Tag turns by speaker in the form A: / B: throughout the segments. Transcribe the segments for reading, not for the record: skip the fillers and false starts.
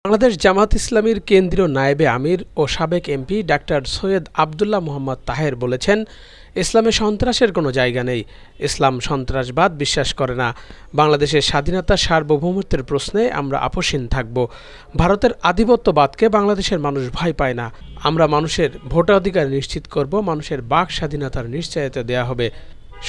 A: বাংলাদেশ জামাত ইসলামীর কেন্দ্রীয় নায়েবে আমির ও সাবেক এমপি ডাক্তার সৈয়দ আবদুল্লাহ মোহাম্মদ তাহের বলেছেন, ইসলামে সন্ত্রাসের কোনো জায়গা নেই। ইসলাম সন্ত্রাসবাদ বিশ্বাস করে না। বাংলাদেশের স্বাধীনতা সার্বভৌমত্বের প্রশ্নে আমরা আপোষহীন থাকব। ভারতের আধিপত্যবাদকে বাংলাদেশের মানুষ ভয় পায় না। আমরা মানুষের ভোটাধিকার নিশ্চিত করব, মানুষের বাক স্বাধীনতার নিশ্চয়তা দেয়া হবে।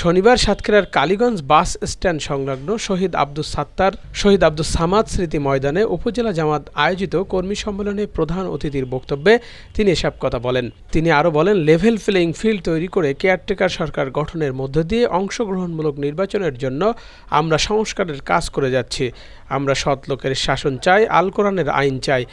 A: শনিবার সাতক্ষীরার কালীগঞ্জ বাস স্ট্যান্ড সংলগ্ন শহীদ আব্দুস সামাদ স্মৃতি ময়দানে উপজেলা জামাত আয়োজিত কর্মী সম্মেলনে প্রধান অতিথির বক্তব্যে তিনি এসব কথা বলেন। তিনি আরও বলেন, লেভেল প্লেইং ফিল্ড তৈরি করে কেয়ারটেকার সরকার গঠনের মধ্য দিয়ে অংশগ্রহণমূলক নির্বাচনের জন্য আমরা সংস্কারের কাজ করে যাচ্ছি। আমরা সৎ লোকের শাসন চাই, আল কোরআনের আইন চাই।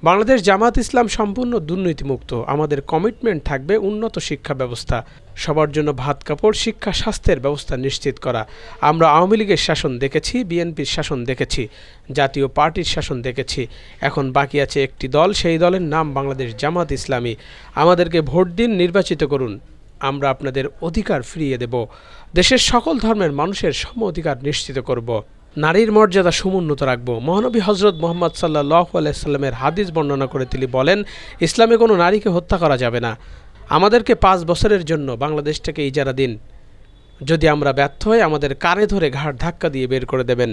A: বাংলাদেশ জামাত ইসলাম সম্পূর্ণ দুর্নীতিমুক্ত। আমাদের কমিটমেন্ট থাকবে উন্নত শিক্ষা ব্যবস্থা, সবার জন্য ভাত কাপড়, শিক্ষা, স্বাস্থ্যের ব্যবস্থা নিশ্চিত করা। আমরা আওয়ামী লীগের শাসন দেখেছি, বিএনপির শাসন দেখেছি, জাতীয় পার্টির শাসন দেখেছি। এখন বাকি আছে একটি দল, সেই দলের নাম বাংলাদেশ জামাত ইসলামী। আমাদেরকে ভোট দিন, নির্বাচিত করুন। আমরা আপনাদের অধিকার ফিরিয়ে দেব। দেশের সকল ধর্মের মানুষের সম অধিকার নিশ্চিত করব। নারীর মর্যাদা সমুন্নত রাখব। মহানবী হজরত মুহাম্মদ সাল্লাল্লাহু আলাইহি সাল্লামের হাদিস বর্ণনা করে তিনি বলেন, ইসলামে কোনো নারীকে হত্যা করা যাবে না। আমাদেরকে 5 বছরের জন্য বাংলাদেশ থেকে ইজারা দিন। যদি আমরা ব্যর্থ হই, আমাদের কানে ধরে ঘাড় ধাক্কা দিয়ে বের করে দেবেন।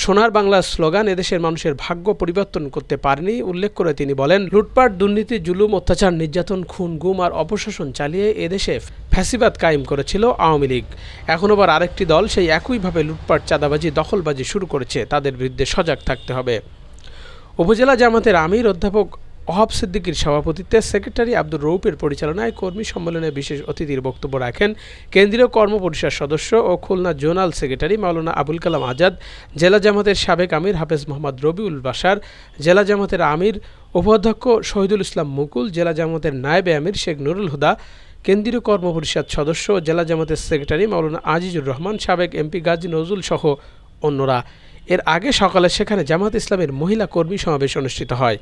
A: সোনার বাংলার স্লোগান এদেশের মানুষের ভাগ্য পরিবর্তন করতে পারেনি উল্লেখ করে তিনি বলেন, লুটপাট, দুর্নীতি, জুলুম, অত্যাচার, নির্যাতন, খুন, গুম আর অপশাসন চালিয়ে এদেশে ফ্যাসিবাদ কায়েম করেছিল আওয়ামী লীগ। এখন আবার আরেকটি দল সেই একইভাবে লুটপাট, চাঁদাবাজি, দখলবাজি শুরু করেছে। তাদের বিরুদ্ধে সজাগ থাকতে হবে। উপজেলা জামাতের আমির অধ্যাপক ওহাব সিদ্দিকীর সভাপতিত্বে সেক্রেটারি আব্দুর রৌফের পরিচালনায় কর্মী সম্মেলনে বিশেষ অতিথির বক্তব্য রাখেন কেন্দ্রীয় কর্মপরিষদ সদস্য ও খুলনা জোনাল সেক্রেটারি মাওলানা আবুল কালাম আজাদ, জেলা জামাতের সাবেক আমির হাফেজ মোহাম্মদ রবিউল বাশার, জেলা জামাতের আমির উপাধ্যক্ষ শহীদুল ইসলাম মুকুল, জেলা জামাতের নায়েবে আমির শেখ নুরুল হুদা, কেন্দ্রীয় কর্মপরিষদ সদস্য ও জেলা জামাতের সেক্রেটারি মাওলানা আজিজুর রহমান, সাবেক এমপি গাজী নজরুল সহ অন্যরা। এর আগে সকালে সেখানে জামাত ইসলামের মহিলা কর্মী সমাবেশ অনুষ্ঠিত হয়।